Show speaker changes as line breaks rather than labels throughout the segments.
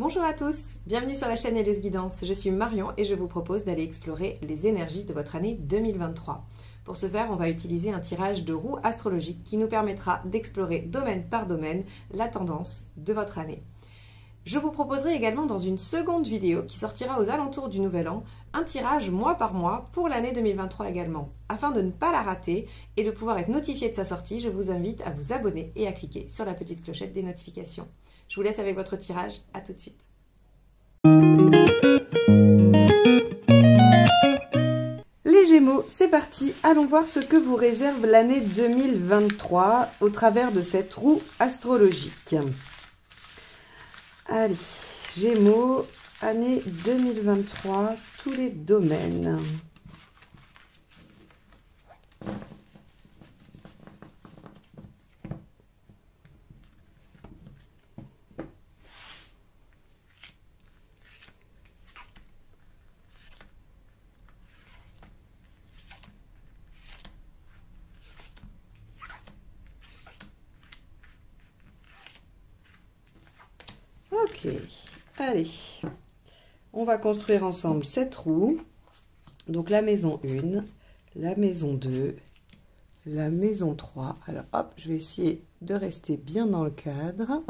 Bonjour à tous, bienvenue sur la chaîne Helleuse Guidance. Je suis Marion et je vous propose d'aller explorer les énergies de votre année 2023. Pour ce faire, on va utiliser un tirage de roue astrologique qui nous permettra d'explorer domaine par domaine la tendance de votre année. Je vous proposerai également dans une seconde vidéo qui sortira aux alentours du Nouvel An, un tirage mois par mois pour l'année 2023 également. Afin de ne pas la rater et de pouvoir être notifié de sa sortie, je vous invite à vous abonner et à cliquer sur la petite clochette des notifications. Je vous laisse avec votre tirage, à tout de suite. Les Gémeaux, c'est parti, allons voir ce que vous réserve l'année 2023 au travers de cette roue astrologique. Allez, Gémeaux, année 2023, tous les domaines. Ok, allez, on va construire ensemble cette roue. Donc la maison 1, la maison 2, la maison 3. Alors hop, je vais essayer de rester bien dans le cadre.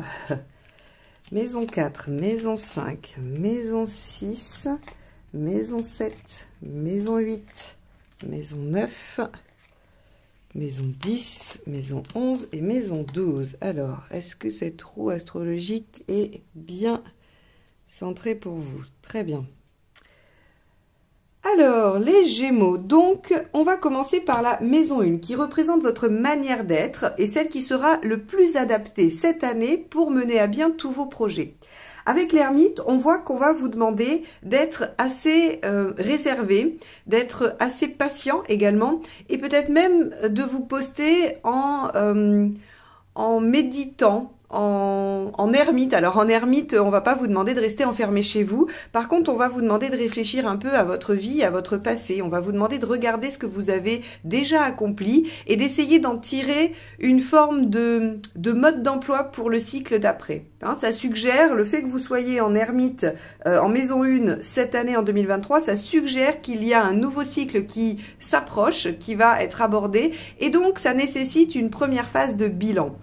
Maison 4, maison 5, maison 6, maison 7, maison 8, maison 9, maison 10, maison 11 et maison 12. Alors, est-ce que cette roue astrologique est bien centrée pour vous? Très bien. Alors, les Gémeaux, donc, on va commencer par la maison 1, qui représente votre manière d'être et celle qui sera le plus adaptée cette année pour mener à bien tous vos projets. Avec l'ermite, on voit qu'on va vous demander d'être assez réservé, d'être assez patient également, et peut-être même de vous poster en méditant, en ermite. Alors en ermite, on va pas vous demander de rester enfermé chez vous. Par contre, on va vous demander de réfléchir un peu à votre vie, à votre passé. On va vous demander de regarder ce que vous avez déjà accompli et d'essayer d'en tirer une forme de mode d'emploi pour le cycle d'après. Hein, ça suggère, le fait que vous soyez en ermite, en maison 1 cette année en 2023, ça suggère qu'il y a un nouveau cycle qui s'approche, qui va être abordé, et donc ça nécessite une première phase de bilan.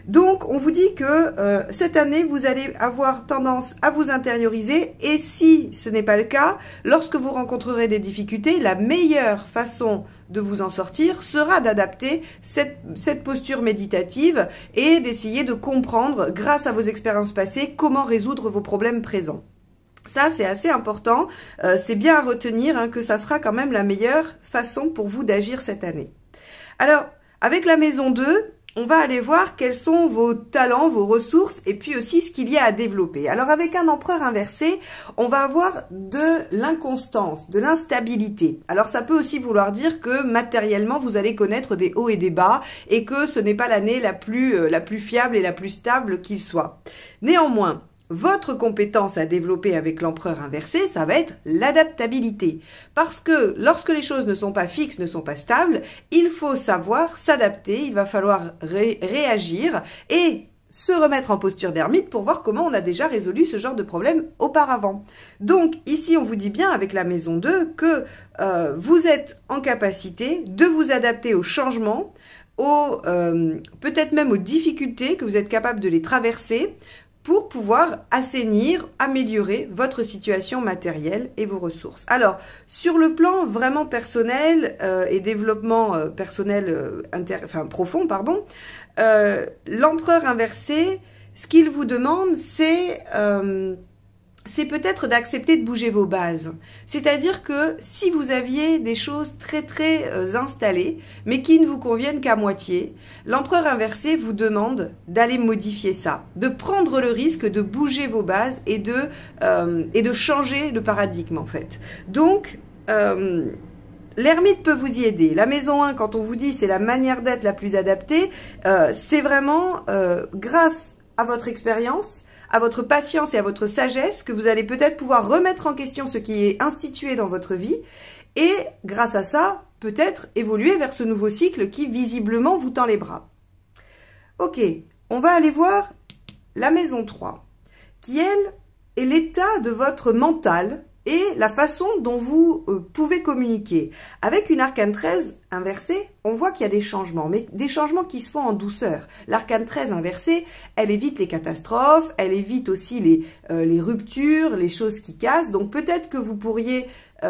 Donc, on vous dit que cette année, vous allez avoir tendance à vous intérioriser et si ce n'est pas le cas, lorsque vous rencontrerez des difficultés, la meilleure façon de vous en sortir sera d'adapter cette posture méditative et d'essayer de comprendre, grâce à vos expériences passées, comment résoudre vos problèmes présents. Ça, c'est assez important. C'est bien à retenir hein, que ça sera quand même la meilleure façon pour vous d'agir cette année. Alors, avec la maison 2, on va aller voir quels sont vos talents, vos ressources et puis aussi ce qu'il y a à développer. Alors avec un empereur inversé, on va avoir de l'inconstance, de l'instabilité. Alors ça peut aussi vouloir dire que matériellement, vous allez connaître des hauts et des bas et que ce n'est pas l'année la plus fiable et la plus stable qu'il soit. Néanmoins, votre compétence à développer avec l'empereur inversé, ça va être l'adaptabilité. Parce que lorsque les choses ne sont pas fixes, ne sont pas stables, il faut savoir s'adapter, il va falloir réagir et se remettre en posture d'ermite pour voir comment on a déjà résolu ce genre de problème auparavant. Donc ici, on vous dit bien avec la maison 2 que vous êtes en capacité de vous adapter aux changements, peut-être même aux difficultés, que vous êtes capable de les traverser, pour pouvoir assainir, améliorer votre situation matérielle et vos ressources. Alors, sur le plan vraiment personnel et développement personnel profond, pardon, l'empereur inversé, ce qu'il vous demande, c'est peut-être d'accepter de bouger vos bases. C'est-à-dire que si vous aviez des choses très installées, mais qui ne vous conviennent qu'à moitié, l'empereur inversé vous demande d'aller modifier ça, de prendre le risque de bouger vos bases et de changer de paradigme en fait. Donc, l'ermite peut vous y aider. La maison 1, quand on vous dit c'est la manière d'être la plus adaptée, c'est vraiment grâce à votre expérience, à votre patience et à votre sagesse que vous allez peut-être pouvoir remettre en question ce qui est institué dans votre vie et grâce à ça, peut-être évoluer vers ce nouveau cycle qui visiblement vous tend les bras. Ok, on va aller voir la maison 3 qui, elle, est l'état de votre mental et la façon dont vous pouvez communiquer. Avec une arcane 13 inversée, on voit qu'il y a des changements, mais des changements qui se font en douceur. L'arcane 13 inversée, elle évite les catastrophes, elle évite aussi les ruptures, les choses qui cassent. Donc peut-être que vous pourriez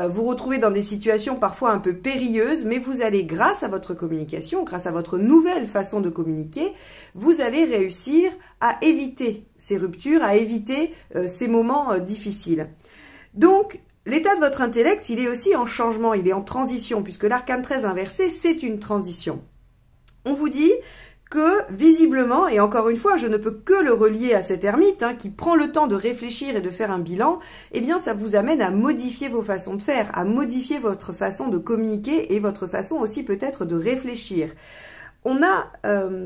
vous retrouver dans des situations parfois un peu périlleuses, mais vous allez, grâce à votre communication, grâce à votre nouvelle façon de communiquer, vous allez réussir à éviter ces ruptures, à éviter ces moments difficiles. Donc, l'état de votre intellect, il est aussi en changement, il est en transition, puisque l'arcane 13 inversé, c'est une transition. On vous dit que, visiblement, et encore une fois, je ne peux que le relier à cet ermite, qui prend le temps de réfléchir et de faire un bilan, eh bien, ça vous amène à modifier vos façons de faire, à modifier votre façon de communiquer et votre façon aussi peut-être de réfléchir. On a,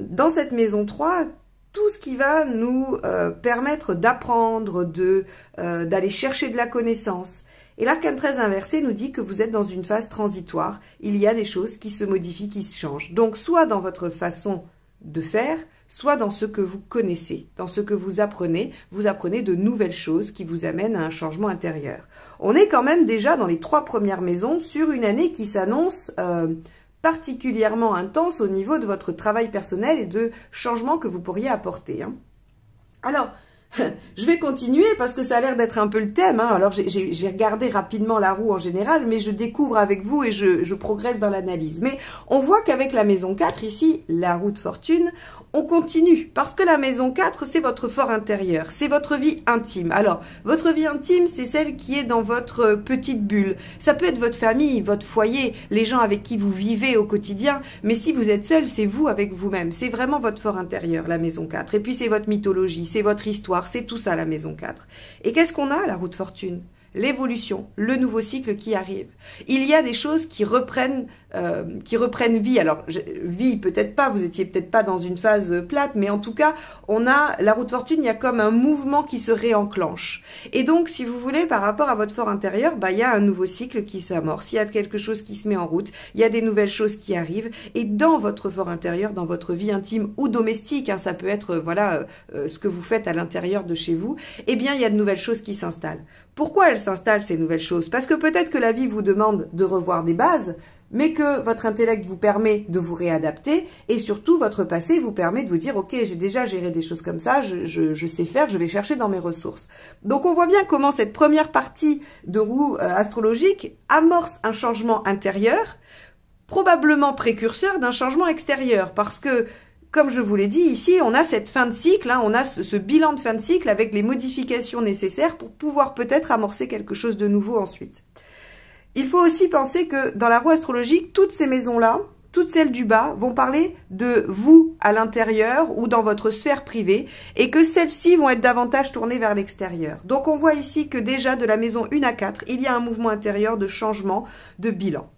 dans cette maison 3, tout ce qui va nous permettre d'apprendre, d'aller chercher de la connaissance. Et l'arcane 13 inversé nous dit que vous êtes dans une phase transitoire. Il y a des choses qui se modifient, qui se changent. Donc, soit dans votre façon de faire, soit dans ce que vous connaissez, dans ce que vous apprenez de nouvelles choses qui vous amènent à un changement intérieur. On est quand même déjà dans les 3 premières maisons sur une année qui s'annonce particulièrement intense au niveau de votre travail personnel et de changements que vous pourriez apporter. Alors, je vais continuer parce que ça a l'air d'être un peu le thème. Alors, j'ai regardé rapidement la roue en général, mais je découvre avec vous et je progresse dans l'analyse. Mais on voit qu'avec la maison 4, ici, la roue de fortune, on continue. Parce que la maison 4, c'est votre fort intérieur, c'est votre vie intime. Alors, votre vie intime, c'est celle qui est dans votre petite bulle. Ça peut être votre famille, votre foyer, les gens avec qui vous vivez au quotidien. Mais si vous êtes seul, c'est vous avec vous-même. C'est vraiment votre fort intérieur, la maison 4. Et puis, c'est votre mythologie, c'est votre histoire. C'est tout ça, la maison 4. Et qu'est-ce qu'on a, la roue de fortune? L'évolution, le nouveau cycle qui arrive. Il y a des choses qui reprennent vie. Alors, vie, peut-être pas, vous étiez peut-être pas dans une phase plate, mais en tout cas, on a la roue de fortune, il y a comme un mouvement qui se réenclenche. Et donc, si vous voulez, par rapport à votre fort intérieur, il y a un nouveau cycle qui s'amorce, il y a quelque chose qui se met en route, il y a des nouvelles choses qui arrivent, et dans votre fort intérieur, dans votre vie intime ou domestique, ça peut être, voilà, ce que vous faites à l'intérieur de chez vous, eh bien, il y a de nouvelles choses qui s'installent. Pourquoi elles s'installent, ces nouvelles choses? Parce que peut-être que la vie vous demande de revoir des bases, mais que votre intellect vous permet de vous réadapter, et surtout, votre passé vous permet de vous dire, ok, j'ai déjà géré des choses comme ça, je sais faire, je vais chercher dans mes ressources. Donc, on voit bien comment cette première partie de roue astrologique amorce un changement intérieur, probablement précurseur d'un changement extérieur, parce que, comme je vous l'ai dit, ici, on a cette fin de cycle, on a ce bilan de fin de cycle avec les modifications nécessaires pour pouvoir peut-être amorcer quelque chose de nouveau ensuite. Il faut aussi penser que dans la roue astrologique, toutes ces maisons-là, toutes celles du bas, vont parler de vous à l'intérieur ou dans votre sphère privée et que celles-ci vont être davantage tournées vers l'extérieur. Donc on voit ici que déjà de la maison 1 à 4, il y a un mouvement intérieur de changement, de bilan.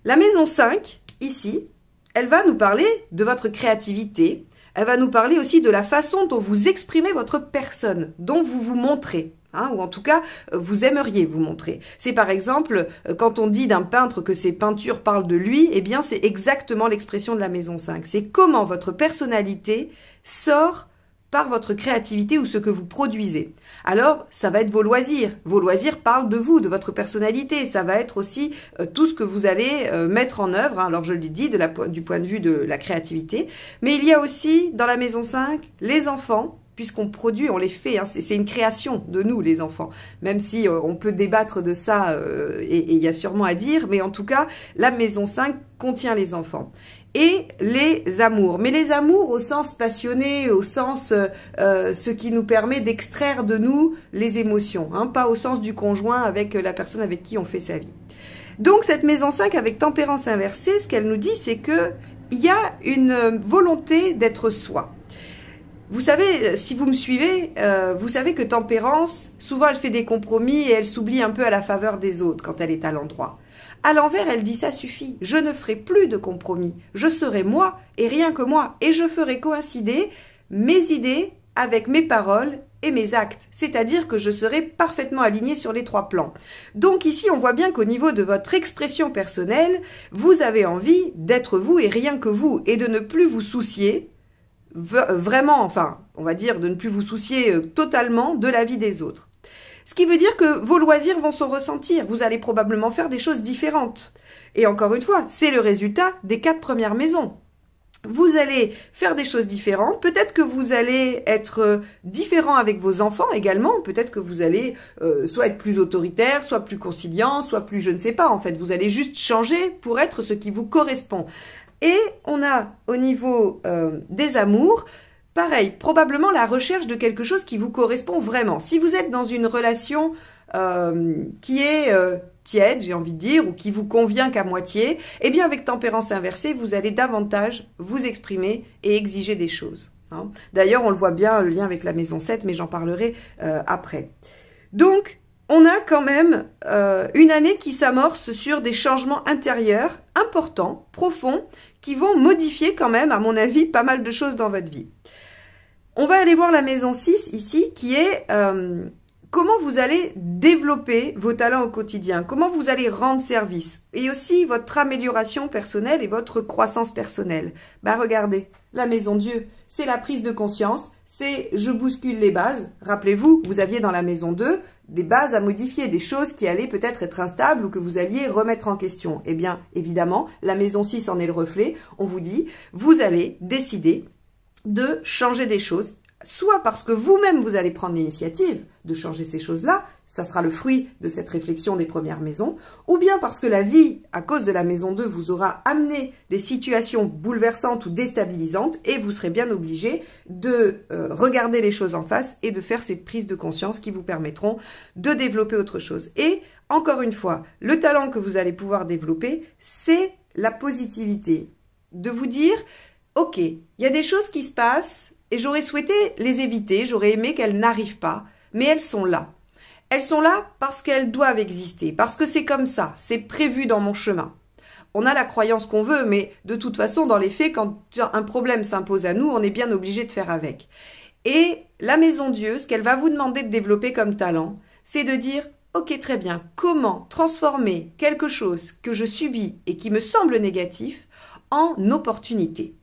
La maison 5, ici, elle va nous parler de votre créativité, elle va nous parler aussi de la façon dont vous exprimez votre personne, dont vous vous montrez. Ou en tout cas, vous aimeriez vous montrer. C'est par exemple, quand on dit d'un peintre que ses peintures parlent de lui, eh bien c'est exactement l'expression de la maison 5. C'est comment votre personnalité sort par votre créativité ou ce que vous produisez. Alors, ça va être vos loisirs. Vos loisirs parlent de vous, de votre personnalité. Ça va être aussi tout ce que vous allez mettre en œuvre. Alors, je l'ai dit, du point de vue de la créativité. Mais il y a aussi, dans la maison 5, les enfants, puisqu'on produit, on les fait, c'est une création de nous, les enfants. Même si on peut débattre de ça, et il y a sûrement à dire, mais en tout cas, la maison 5 contient les enfants. Et les amours, mais les amours au sens passionné, au sens ce qui nous permet d'extraire de nous les émotions, pas au sens du conjoint avec la personne avec qui on fait sa vie. Donc cette maison 5 avec tempérance inversée, ce qu'elle nous dit, c'est que il y a une volonté d'être soi. Vous savez, si vous me suivez, vous savez que tempérance, souvent elle fait des compromis et elle s'oublie un peu à la faveur des autres quand elle est à l'endroit. À l'envers, elle dit ça suffit, je ne ferai plus de compromis, je serai moi et rien que moi, et je ferai coïncider mes idées avec mes paroles et mes actes, c'est-à-dire que je serai parfaitement alignée sur les 3 plans. Donc ici, on voit bien qu'au niveau de votre expression personnelle, vous avez envie d'être vous et rien que vous, et de ne plus vous soucier vraiment, enfin, on va dire de ne plus vous soucier totalement de la vie des autres. Ce qui veut dire que vos loisirs vont se ressentir. Vous allez probablement faire des choses différentes. Et encore une fois, c'est le résultat des 4 premières maisons. Vous allez faire des choses différentes. Peut-être que vous allez être différent avec vos enfants également. Peut-être que vous allez soit être plus autoritaire, soit plus conciliant, soit plus je ne sais pas. En fait, vous allez juste changer pour être ce qui vous correspond. Et on a au niveau des amours, pareil, probablement la recherche de quelque chose qui vous correspond vraiment. Si vous êtes dans une relation qui est tiède, j'ai envie de dire, ou qui vous convient qu'à moitié, eh bien avec tempérance inversée, vous allez davantage vous exprimer et exiger des choses. Hein. D'ailleurs, on le voit bien, le lien avec la maison 7, mais j'en parlerai après. Donc, on a quand même une année qui s'amorce sur des changements intérieurs importants, profonds, qui vont modifier quand même, à mon avis, pas mal de choses dans votre vie. On va aller voir la maison 6 ici, qui est comment vous allez développer vos talents au quotidien, comment vous allez rendre service, et aussi votre amélioration personnelle et votre croissance personnelle. Bah regardez, la maison Dieu, c'est la prise de conscience, c'est je bouscule les bases. Rappelez-vous, vous aviez dans la maison 2 des bases à modifier, des choses qui allaient peut-être être instables ou que vous alliez remettre en question. Eh bien, évidemment, la maison 6 en est le reflet. On vous dit, vous allez décider de changer des choses, soit parce que vous-même vous allez prendre l'initiative de changer ces choses-là, ça sera le fruit de cette réflexion des premières maisons, ou bien parce que la vie, à cause de la maison 2, vous aura amené des situations bouleversantes ou déstabilisantes et vous serez bien obligé de regarder les choses en face et de faire ces prises de conscience qui vous permettront de développer autre chose. Et encore une fois, le talent que vous allez pouvoir développer, c'est la positivité. De vous dire, ok, il y a des choses qui se passent et j'aurais souhaité les éviter, j'aurais aimé qu'elles n'arrivent pas, mais elles sont là. Elles sont là parce qu'elles doivent exister, parce que c'est comme ça, c'est prévu dans mon chemin. On a la croyance qu'on veut, mais de toute façon, dans les faits, quand un problème s'impose à nous, on est bien obligé de faire avec. Et la maison Dieu, ce qu'elle va vous demander de développer comme talent, c'est de dire, ok, très bien, comment transformer quelque chose que je subis et qui me semble négatif en opportunité.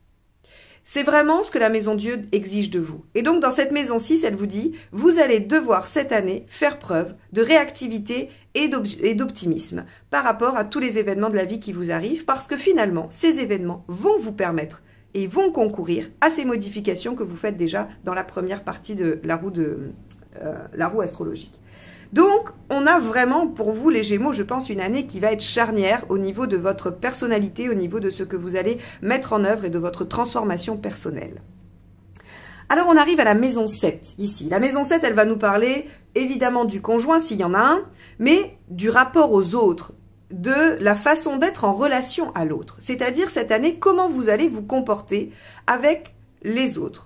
C'est vraiment ce que la maison Dieu exige de vous. Et donc, dans cette maison 6, elle vous dit, vous allez devoir cette année faire preuve de réactivité et d'optimisme par rapport à tous les événements de la vie qui vous arrivent, parce que finalement, ces événements vont vous permettre et vont concourir à ces modifications que vous faites déjà dans la première partie de la roue astrologique. Donc, on a vraiment pour vous les Gémeaux, je pense, une année qui va être charnière au niveau de votre personnalité, au niveau de ce que vous allez mettre en œuvre et de votre transformation personnelle. Alors, on arrive à la maison 7, ici. La maison 7, elle va nous parler évidemment du conjoint, s'il y en a un, mais du rapport aux autres, de la façon d'être en relation à l'autre. C'est-à-dire, cette année, comment vous allez vous comporter avec les autres.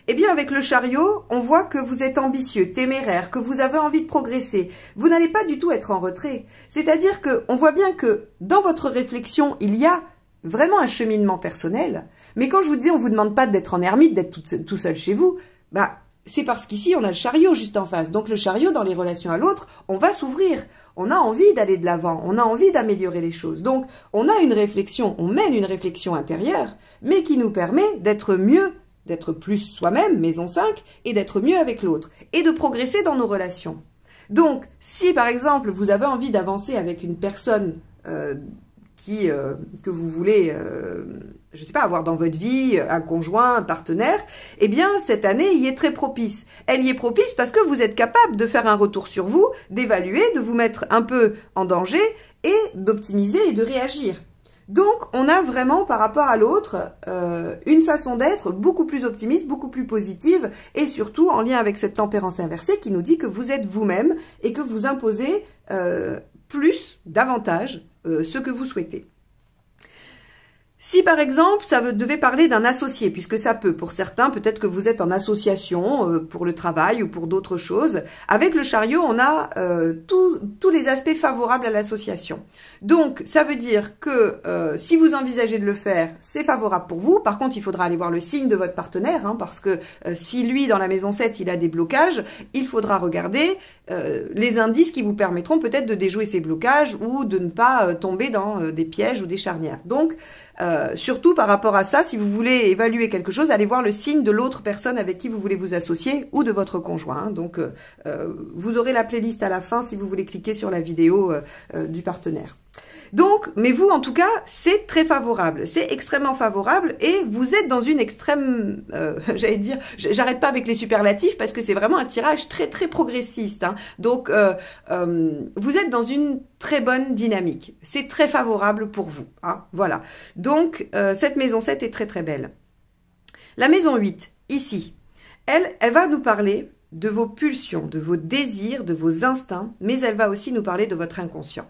Eh bien, avec le chariot, on voit que vous êtes ambitieux, téméraire, que vous avez envie de progresser. Vous n'allez pas du tout être en retrait. C'est-à-dire qu'on voit bien que dans votre réflexion, il y a vraiment un cheminement personnel. Mais quand je vous dis, on ne vous demande pas d'être en ermite, d'être tout seul chez vous, bah, c'est parce qu'ici, on a le chariot juste en face. Donc, le chariot, dans les relations à l'autre, on va s'ouvrir. On a envie d'aller de l'avant. On a envie d'améliorer les choses. Donc, on a une réflexion, on mène une réflexion intérieure, mais qui nous permet d'être mieux, d'être plus soi-même, maison 5, et d'être mieux avec l'autre, et de progresser dans nos relations. Donc, si par exemple, vous avez envie d'avancer avec une personne que vous voulez, je ne sais pas, avoir dans votre vie, un conjoint, un partenaire, eh bien, cette année, y est très propice. Elle y est propice parce que vous êtes capable de faire un retour sur vous, d'évaluer, de vous mettre un peu en danger, et d'optimiser et de réagir. Donc, on a vraiment, par rapport à l'autre, une façon d'être beaucoup plus optimiste, beaucoup plus positive, et surtout en lien avec cette tempérance inversée qui nous dit que vous êtes vous-même et que vous imposez davantage, ce que vous souhaitez. Si par exemple, ça devait parler d'un associé, puisque ça peut, pour certains, peut-être que vous êtes en association pour le travail ou pour d'autres choses, avec le chariot, on a tous les aspects favorables à l'association. Donc, ça veut dire que si vous envisagez de le faire, c'est favorable pour vous. Par contre, il faudra aller voir le signe de votre partenaire, hein, parce que si lui, dans la maison 7, il a des blocages, il faudra regarder les indices qui vous permettront peut-être de déjouer ces blocages ou de ne pas tomber dans des pièges ou des charnières. Donc, surtout par rapport à ça, si vous voulez évaluer quelque chose, allez voir le signe de l'autre personne avec qui vous voulez vous associer ou de votre conjoint. Donc, vous aurez la playlist à la fin si vous voulez cliquer sur la vidéo du partenaire. Donc, mais vous, en tout cas, c'est très favorable, c'est extrêmement favorable et vous êtes dans une extrême, j'allais dire, j'arrête pas avec les superlatifs parce que c'est vraiment un tirage très très progressiste. Hein. Donc, vous êtes dans une très bonne dynamique, c'est très favorable pour vous. Hein. Voilà, donc cette maison 7 est très très belle. La maison 8, ici, elle va nous parler de vos pulsions, de vos désirs, de vos instincts, mais elle va aussi nous parler de votre inconscient.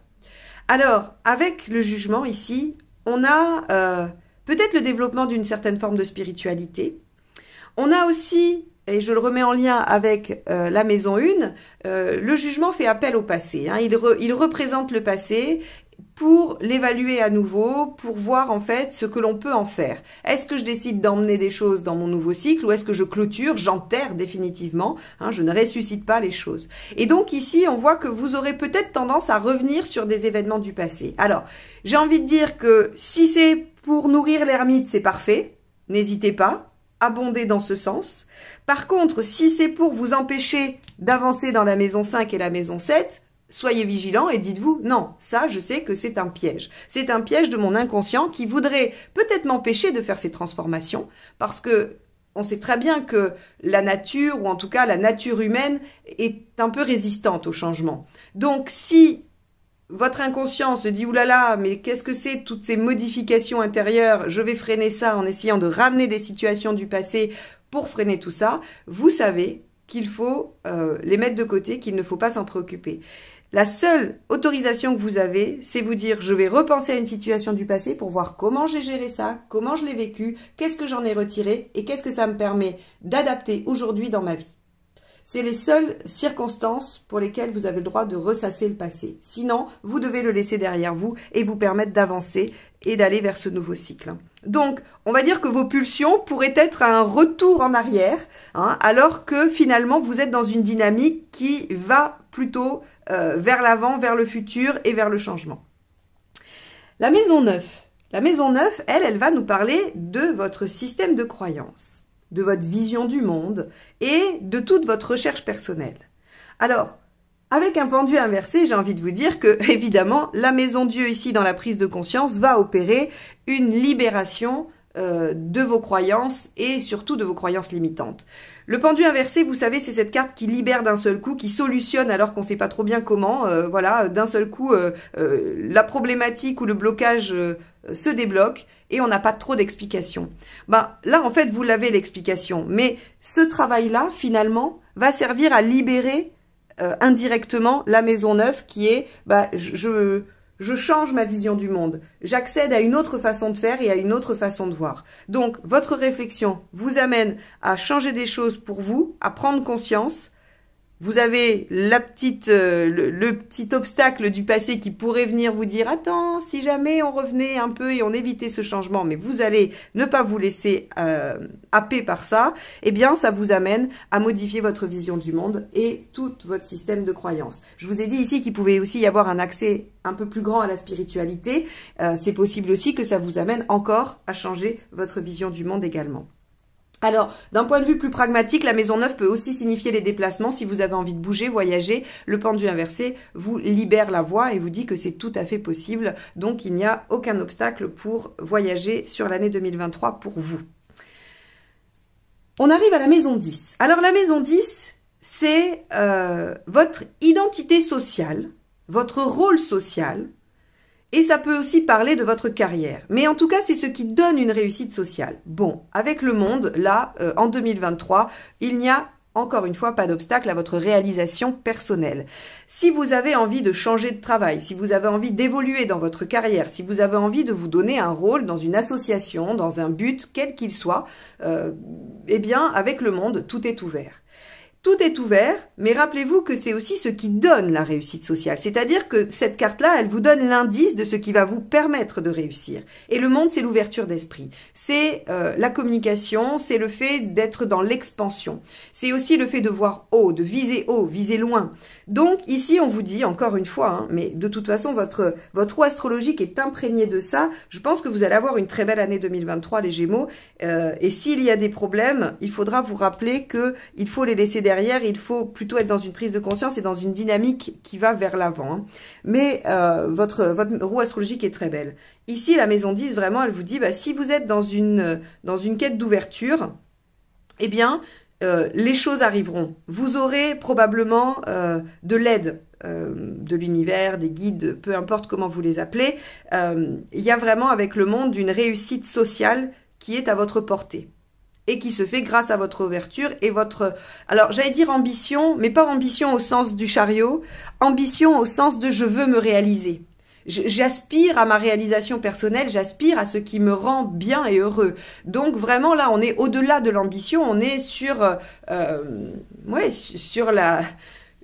Alors, avec le jugement ici, on a peut-être le développement d'une certaine forme de spiritualité. On a aussi, et je le remets en lien avec la maison 1, le jugement fait appel au passé. Hein. Il représente le passé pour l'évaluer à nouveau, pour voir en fait ce que l'on peut en faire. Est-ce que je décide d'emmener des choses dans mon nouveau cycle ou est-ce que je clôture, j'enterre définitivement, hein, je ne ressuscite pas les choses. Et donc ici, on voit que vous aurez peut-être tendance à revenir sur des événements du passé. Alors, j'ai envie de dire que si c'est pour nourrir l'ermite, c'est parfait, n'hésitez pas, abondez dans ce sens. Par contre, si c'est pour vous empêcher d'avancer dans la maison 5 et la maison 7, soyez vigilants et dites-vous, non, ça, je sais que c'est un piège. C'est un piège de mon inconscient qui voudrait peut-être m'empêcher de faire ces transformations parce que on sait très bien que la nature, ou en tout cas la nature humaine, est un peu résistante au changement. Donc, si votre inconscient se dit, oulala, mais qu'est-ce que c'est toutes ces modifications intérieures, je vais freiner ça en essayant de ramener des situations du passé pour freiner tout ça, vous savez qu'il faut les mettre de côté, qu'il ne faut pas s'en préoccuper. La seule autorisation que vous avez, c'est vous dire, je vais repenser à une situation du passé pour voir comment j'ai géré ça, comment je l'ai vécu, qu'est-ce que j'en ai retiré et qu'est-ce que ça me permet d'adapter aujourd'hui dans ma vie. C'est les seules circonstances pour lesquelles vous avez le droit de ressasser le passé. Sinon, vous devez le laisser derrière vous et vous permettre d'avancer et d'aller vers ce nouveau cycle. Donc, on va dire que vos pulsions pourraient être un retour en arrière, hein, alors que finalement, vous êtes dans une dynamique qui va plutôt vers l'avant, vers le futur et vers le changement. La maison 9. La maison 9, elle va nous parler de votre système de croyance, de votre vision du monde et de toute votre recherche personnelle. Alors, avec un pendu inversé, j'ai envie de vous dire que, évidemment, la maison Dieu ici dans la prise de conscience va opérer une libération de vos croyances et surtout de vos croyances limitantes. Le pendu inversé, vous savez, c'est cette carte qui libère d'un seul coup, qui solutionne alors qu'on ne sait pas trop bien comment. Voilà, d'un seul coup, la problématique ou le blocage se débloque et on n'a pas trop d'explications. Ben, là, en fait, vous l'avez l'explication. Mais ce travail-là, finalement, va servir à libérer indirectement la maison 9 qui est je change ma vision du monde. J'accède à une autre façon de faire et à une autre façon de voir. Donc, votre réflexion vous amène à changer des choses pour vous, à prendre conscience. Vous avez le petit obstacle du passé qui pourrait venir vous dire « Attends, si jamais on revenait un peu et on évitait ce changement, mais vous allez ne pas vous laisser happer par ça, eh bien, ça vous amène à modifier votre vision du monde et tout votre système de croyance. » Je vous ai dit ici qu'il pouvait aussi y avoir un accès un peu plus grand à la spiritualité. C'est possible aussi que ça vous amène encore à changer votre vision du monde également. Alors, d'un point de vue plus pragmatique, la maison 9 peut aussi signifier les déplacements. Si vous avez envie de bouger, voyager, le pendu inversé vous libère la voie et vous dit que c'est tout à fait possible. Donc, il n'y a aucun obstacle pour voyager sur l'année 2023 pour vous. On arrive à la maison 10. Alors, la maison 10, c'est votre identité sociale, votre rôle social. Et ça peut aussi parler de votre carrière. Mais en tout cas, c'est ce qui donne une réussite sociale. Bon, avec le monde, là, en 2023, il n'y a, encore une fois, pas d'obstacle à votre réalisation personnelle. Si vous avez envie de changer de travail, si vous avez envie d'évoluer dans votre carrière, si vous avez envie de vous donner un rôle dans une association, dans un but, quel qu'il soit, eh bien, avec le monde, tout est ouvert. Tout est ouvert, mais rappelez-vous que c'est aussi ce qui donne la réussite sociale. C'est-à-dire que cette carte-là, elle vous donne l'indice de ce qui va vous permettre de réussir. Et le monde, c'est l'ouverture d'esprit. C'est la communication, c'est le fait d'être dans l'expansion. C'est aussi le fait de voir haut, viser loin. Donc ici, on vous dit, encore une fois, hein, mais de toute façon, votre roue astrologique est imprégnée de ça. Je pense que vous allez avoir une très belle année 2023, les Gémeaux. Et s'il y a des problèmes, il faudra vous rappeler qu'il faut les laisser derrière. Il faut plutôt être dans une prise de conscience et dans une dynamique qui va vers l'avant. Hein. Mais votre roue astrologique est très belle. Ici, la maison 10, vraiment, elle vous dit, bah, si vous êtes dans une quête d'ouverture, eh bien, les choses arriveront. Vous aurez probablement de l'aide de l'univers, des guides, peu importe comment vous les appelez. Il y a vraiment avec le monde une réussite sociale qui est à votre portée et qui se fait grâce à votre ouverture et votre... Alors, j'allais dire ambition, mais pas ambition au sens du chariot, ambition au sens de je veux me réaliser. J'aspire à ma réalisation personnelle, j'aspire à ce qui me rend bien et heureux. Donc vraiment là, on est au-delà de l'ambition, on est sur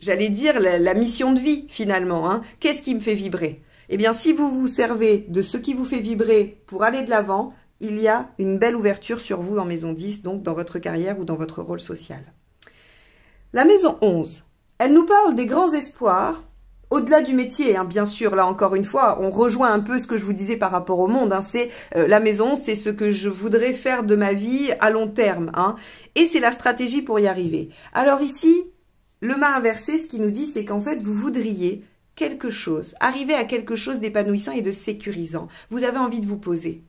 j'allais dire la mission de vie finalement. Hein. Qu'est-ce qui me fait vibrer? Eh bien, si vous vous servez de ce qui vous fait vibrer pour aller de l'avant, il y a une belle ouverture sur vous en maison 10, donc dans votre carrière ou dans votre rôle social. La maison 11, elle nous parle des grands espoirs. Au-delà du métier, hein, bien sûr, là encore une fois, on rejoint un peu ce que je vous disais par rapport au monde. Hein, c'est la maison, c'est ce que je voudrais faire de ma vie à long terme. Hein, et c'est la stratégie pour y arriver. Alors ici, le mât inversé, ce qui nous dit, c'est qu'en fait, vous voudriez quelque chose, arriver à quelque chose d'épanouissant et de sécurisant. Vous avez envie de vous poser.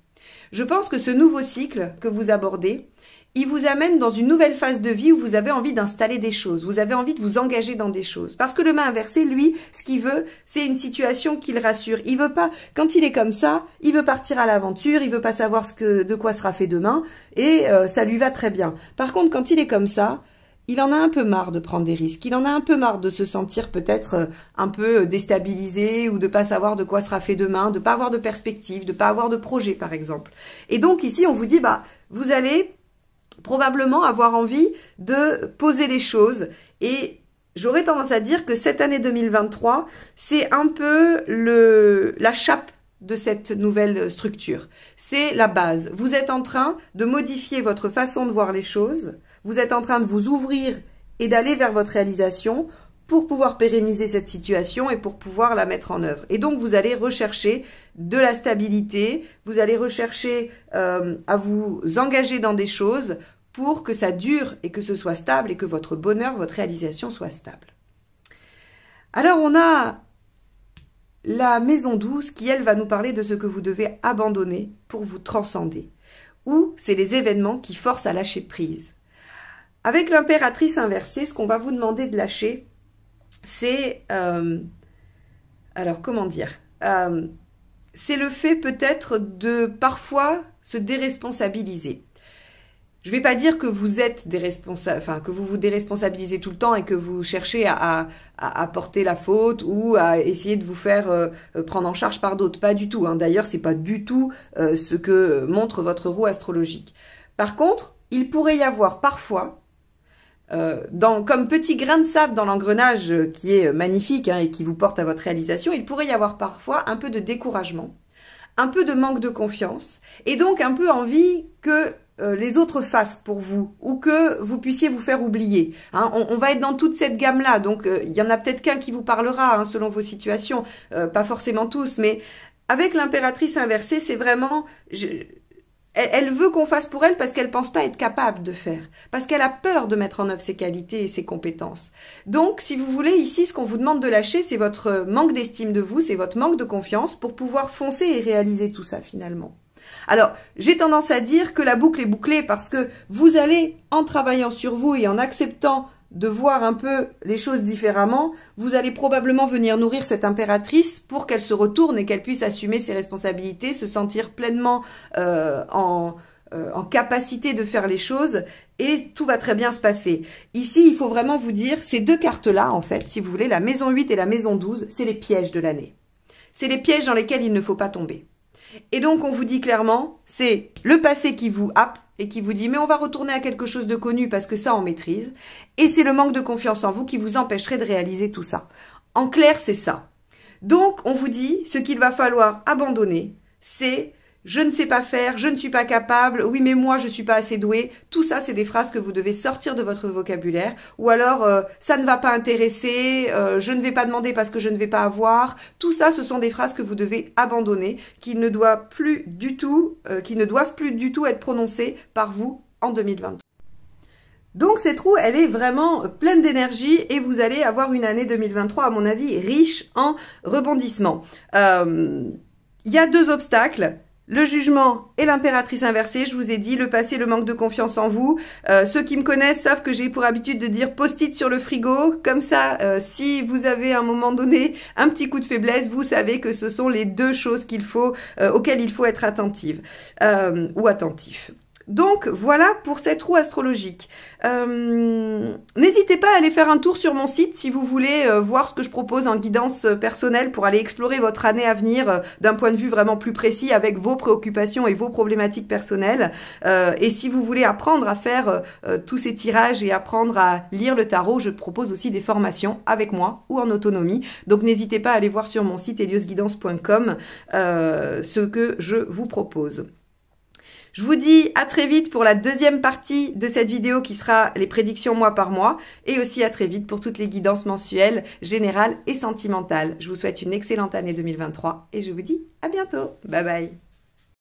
Je pense que ce nouveau cycle que vous abordez, il vous amène dans une nouvelle phase de vie où vous avez envie d'installer des choses, vous avez envie de vous engager dans des choses. Parce que le mât inversé, lui, ce qu'il veut, c'est une situation qui le rassure. Il veut pas, quand il est comme ça, il veut partir à l'aventure, il veut pas savoir de quoi sera fait demain, et ça lui va très bien. Par contre, quand il est comme ça, il en a un peu marre de prendre des risques, il en a un peu marre de se sentir peut-être un peu déstabilisé ou de pas savoir de quoi sera fait demain, de pas avoir de perspective, de pas avoir de projet par exemple. Et donc ici, on vous dit, bah, vous allez probablement avoir envie de poser les choses et j'aurais tendance à dire que cette année 2023, c'est un peu la chape de cette nouvelle structure. C'est la base. Vous êtes en train de modifier votre façon de voir les choses, vous êtes en train de vous ouvrir et d'aller vers votre réalisation pour pouvoir pérenniser cette situation et pour pouvoir la mettre en œuvre. Et donc, vous allez rechercher de la stabilité, vous allez rechercher à vous engager dans des choses pour que ça dure et que ce soit stable et que votre bonheur, votre réalisation soit stable. Alors, on a la maison 12 qui, elle, va nous parler de ce que vous devez abandonner pour vous transcender. Ou c'est les événements qui forcent à lâcher prise. Avec l'impératrice inversée, ce qu'on va vous demander de lâcher, c'est, alors comment dire, c'est le fait peut-être de parfois se déresponsabiliser. Je ne vais pas dire que vous êtes que vous vous déresponsabilisez tout le temps et que vous cherchez à porter la faute ou à essayer de vous faire prendre en charge par d'autres. Pas du tout. Hein. D'ailleurs, c'est pas du tout ce que montre votre roue astrologique. Par contre, il pourrait y avoir parfois comme petit grain de sable dans l'engrenage qui est magnifique hein, et qui vous porte à votre réalisation, il pourrait y avoir parfois un peu de découragement, un peu de manque de confiance et donc un peu envie que les autres fassent pour vous ou que vous puissiez vous faire oublier. Hein, on va être dans toute cette gamme-là, donc il y en a peut-être qu'un qui vous parlera hein, selon vos situations, pas forcément tous, mais avec l'impératrice inversée, c'est vraiment... Elle veut qu'on fasse pour elle parce qu'elle ne pense pas être capable de faire, parce qu'elle a peur de mettre en œuvre ses qualités et ses compétences. Donc, si vous voulez, ici, ce qu'on vous demande de lâcher, c'est votre manque d'estime de vous, c'est votre manque de confiance pour pouvoir foncer et réaliser tout ça finalement. Alors, j'ai tendance à dire que la boucle est bouclée parce que vous allez, en travaillant sur vous et en acceptant de voir un peu les choses différemment, vous allez probablement venir nourrir cette impératrice pour qu'elle se retourne et qu'elle puisse assumer ses responsabilités, se sentir pleinement en capacité de faire les choses et tout va très bien se passer. Ici, il faut vraiment vous dire, ces deux cartes-là, en fait, si vous voulez, la maison 8 et la maison 12, c'est les pièges de l'année. C'est les pièges dans lesquels il ne faut pas tomber. Et donc, on vous dit clairement, c'est le passé qui vous happe et qui vous dit, mais on va retourner à quelque chose de connu parce que ça, on maîtrise. Et c'est le manque de confiance en vous qui vous empêcherait de réaliser tout ça. En clair, c'est ça. Donc, on vous dit, ce qu'il va falloir abandonner, c'est je ne sais pas faire, je ne suis pas capable, oui mais moi je ne suis pas assez doué. Tout ça, c'est des phrases que vous devez sortir de votre vocabulaire. Ou alors, ça ne va pas intéresser, je ne vais pas demander parce que je ne vais pas avoir. Tout ça, ce sont des phrases que vous devez abandonner, qui ne doivent plus du tout être prononcées par vous en 2023. Donc cette roue, elle est vraiment pleine d'énergie et vous allez avoir une année 2023, à mon avis, riche en rebondissements. Il y a 2 obstacles. Le jugement et l'impératrice inversée, je vous ai dit, le passé, le manque de confiance en vous. Ceux qui me connaissent savent que j'ai pour habitude de dire post-it sur le frigo. Comme ça, si vous avez à un moment donné un petit coup de faiblesse, vous savez que ce sont les 2 choses auxquelles il faut être attentive ou attentif. Donc, voilà pour cette roue astrologique. N'hésitez pas à aller faire un tour sur mon site si vous voulez voir ce que je propose en guidance personnelle pour aller explorer votre année à venir d'un point de vue vraiment plus précis avec vos préoccupations et vos problématiques personnelles. Et si vous voulez apprendre à faire tous ces tirages et apprendre à lire le tarot, je propose aussi des formations avec moi ou en autonomie. Donc, n'hésitez pas à aller voir sur mon site heliosguidance.com ce que je vous propose. Je vous dis à très vite pour la 2e partie de cette vidéo qui sera les prédictions mois par mois et aussi à très vite pour toutes les guidances mensuelles, générales et sentimentales. Je vous souhaite une excellente année 2023 et je vous dis à bientôt. Bye bye.